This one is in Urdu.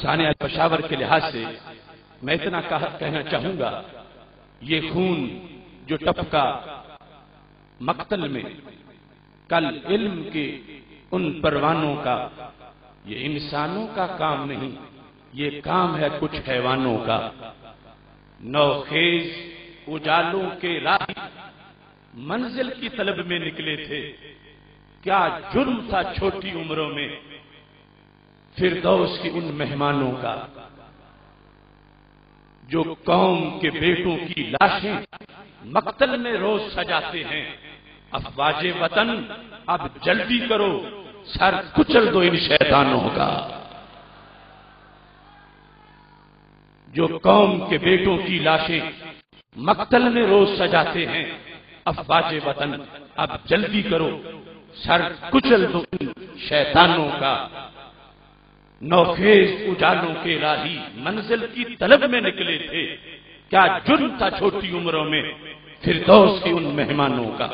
سانحہ پشاور کے لحاظ سے میں اتنا کہنا چاہوں گا، یہ خون جو ٹپکا مقتل میں کل علم کے ان پروانوں کا، یہ انسانوں کا کام نہیں، یہ کام ہے کچھ حیوانوں کا۔ نوخیز اجالوں کے راہی منزل کی طلب میں نکلے تھے، کیا جرم تھا چھوٹی عمروں میں فردوس کی ان مہمانوں کا، جو قوم کے بیٹوں کی لاشیں مقتل میں روز سجاتے ہیں۔ افواج وطن اب جلدی کرو، سر کچل دو ان شیطانوں کا، جو قوم کے بیٹوں کی لاشیں مقتل میں روز سجاتے ہیں۔ افواج وطن اب جلدی کرو، سر کچل دو ان شیطانوں کا۔ نوخیز اجالوں کے راہی منزل کی طلب میں نکلے تھے، کیا جرم تھا چھوٹی عمروں میں فردوس کی ان مہمانوں کا۔